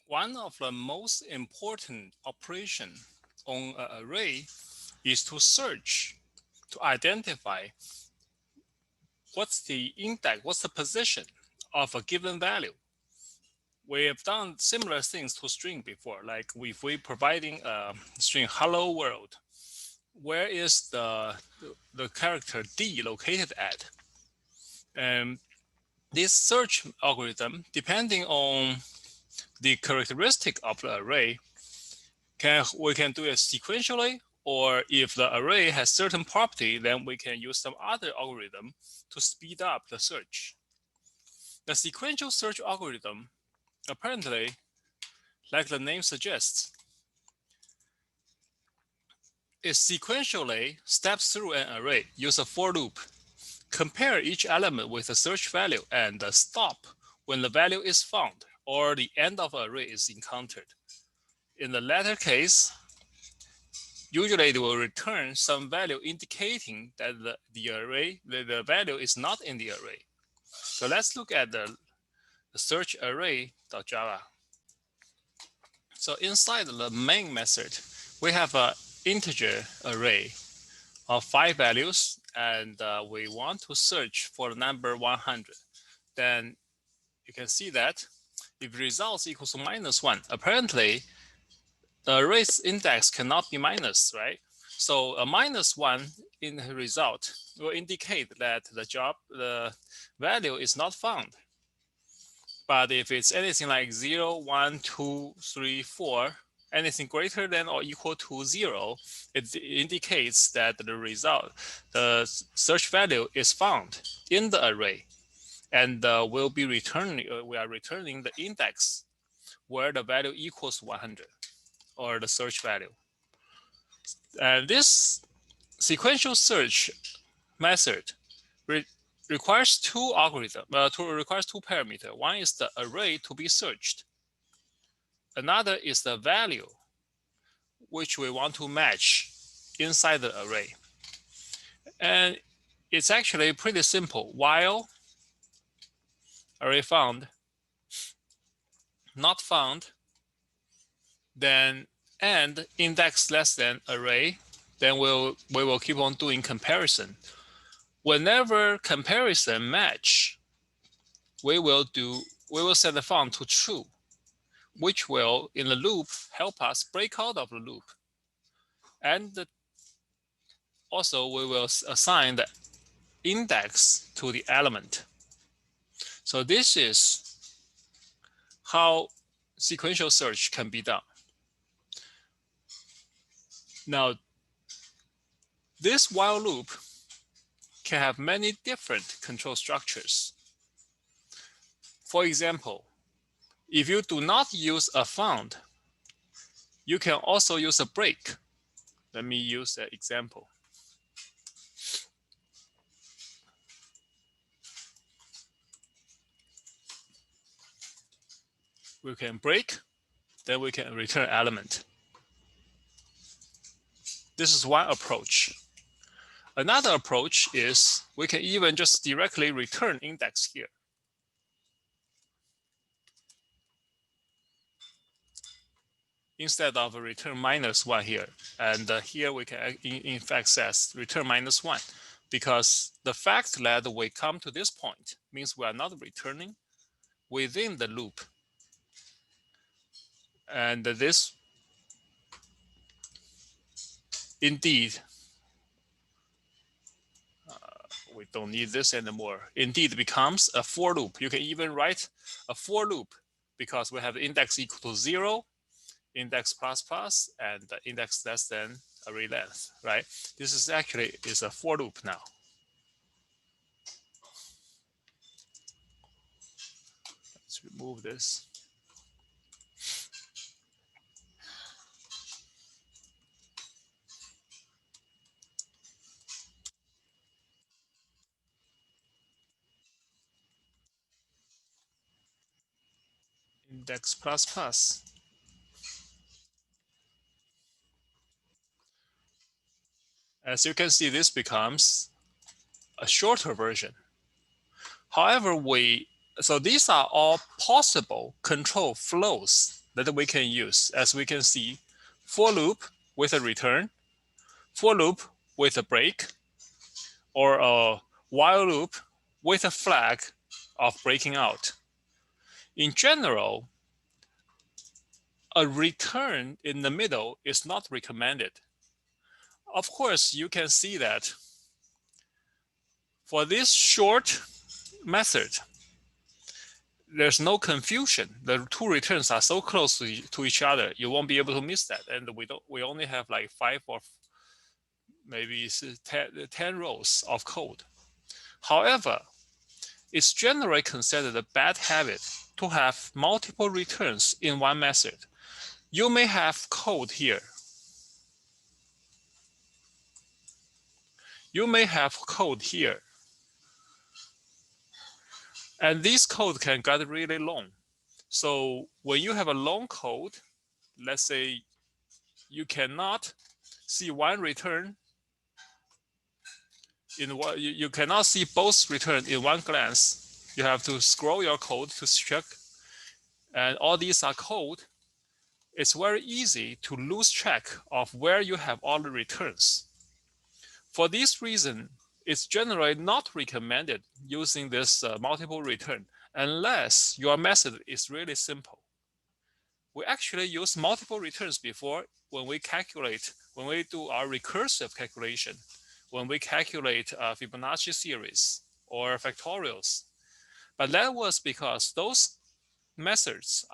One of the most important operations on an array is to search, to identify what's the index, what's the position of a given value. We have done similar things to string before, like if we're providing a string hello world, where is the character D located at? And this search algorithm, depending on the characteristic of the array, we can do it sequentially, or if the array has certain property, then we can use some other algorithm to speed up the search. The sequential search algorithm, apparently, like the name suggests, it sequentially steps through an array, use a for loop, compare each element with a search value, and stop when the value is found or the end of an array is encountered. In the latter case, usually it will return some value indicating that the value is not in the array. So let's look at the search array.java. So inside the main method, we have an integer array of 5 values, and we want to search for the number 100. Then you can see that if results equals to -1, apparently the array's index cannot be minus, right? So a -1 in the result will indicate that the value is not found. But if it's anything like 0, 1, 2, 3, 4, anything greater than or equal to 0, it indicates that the search value is found in the array, and we are returning the index where the value equals 100, or the search value. And this sequential search method requires two parameters. One is the array to be searched. Another is the value which we want to match inside the array. And it's actually pretty simple. While array found, not found, then and index less than array, then we will keep on doing comparison. Whenever comparison match, we will set the found to true, which will in the loop help us break out of the loop. And also we will assign the index to the element. So this is how sequential search can be done. Now, this while loop can have many different control structures. For example, if you do not use a found, you can also use a break. Let me use an example. We can break, then we can return element. This is one approach. Another approach is we can even just directly return index here. Instead of return -1 here. And here we can in fact says return -1, because the fact that we come to this point means we are not returning within the loop. And this indeed, we don't need this anymore. Indeed becomes a for loop. You can even write a for loop because we have index equal to 0, index plus, and the index less than array length, right? This is actually a for loop now. Let's remove this. Index plus. As you can see, this becomes a shorter version. However, so these are all possible control flows that we can use. As we can see, for loop with a return, for loop with a break, or a while loop with a flag of breaking out. In general, a return in the middle is not recommended. Of course, you can see that for this short method, there's no confusion. The two returns are so close to each other, you won't be able to miss that. And we only have like 5 or maybe 10 rows of code. However, it's generally considered a bad habit to have multiple returns in one method. You may have code here. You may have code here. And this code can get really long. So when you have a long code, let's say you cannot see one return in one, you cannot see both return in one glance. You have to scroll your code to check. And all these are code. It's very easy to lose track of where you have all the returns. For this reason, it's generally not recommended using this multiple return unless your method is really simple. We actually use multiple returns before when we do our recursive calculation, when we calculate Fibonacci series or factorials. But that was because those methods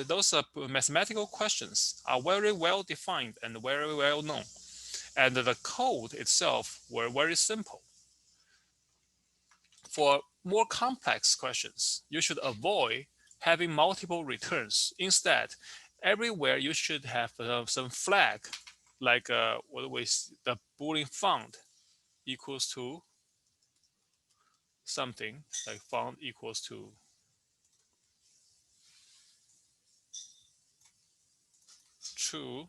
those mathematical questions are very well defined and very well known. And the code itself were very simple. For more complex questions, you should avoid having multiple returns. Instead, everywhere you should have some flag, like the Boolean found equals to something, like found equals to true,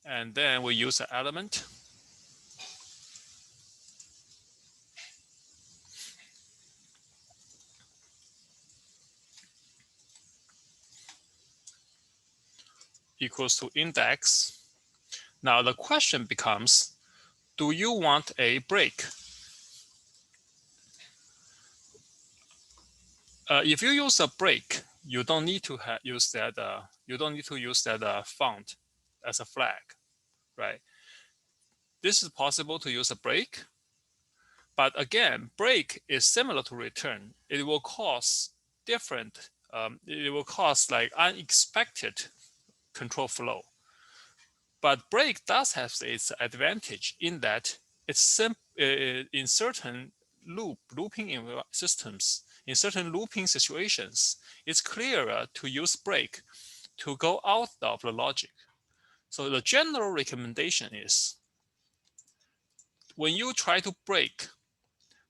and then we use an element. Equals to index. Now the question becomes, do you want a break? If you use a break, you don't need to use that. You don't need to use that font as a flag, right? This is possible to use a break, but again, break is similar to return. It will cause different. It will cause like unexpected control flow. But break does have its advantage in that it's in certain looping systems, in certain looping situations, it's clearer to use break to go out of the logic. So the general recommendation is when you try to break,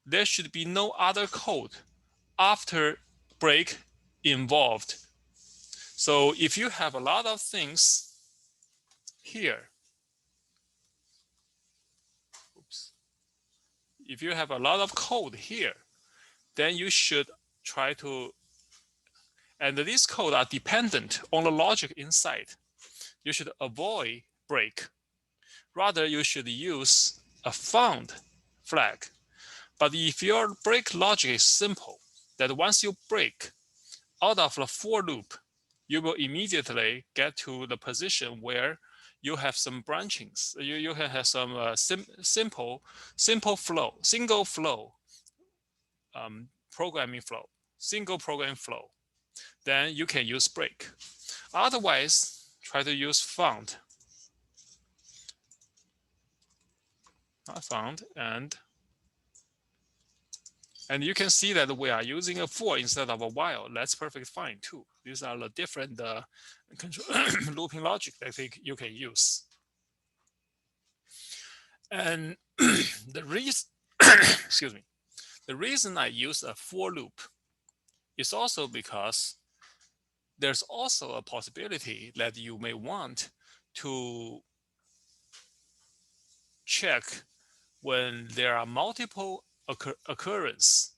there should be no other code after break involved. So if you have a lot of things here, if you have a lot of code here, then you should try to, and these code are dependent on the logic inside. You should avoid break. Rather, you should use a found flag. But if your break logic is simple, that once you break out of the for loop, you will immediately get to the position where you have some branchings. You can have some simple flow, single flow programming flow, single program flow. Then you can use break. Otherwise, try to use found. Found and you can see that we are using a for instead of a while. That's perfectly fine too. These are the different looping logic that you can use. And the reason, excuse me, the reason I use a for loop is also because there's also a possibility that you may want to check when there are multiple occurrence.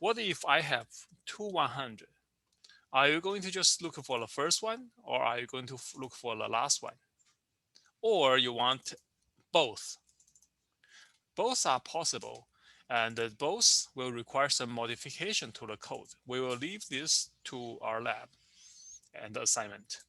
What if I have two 100? Are you going to just look for the first one, or are you going to look for the last one? Or you want both? Both are possible, and both will require some modification to the code. We will leave this to our lab and assignment.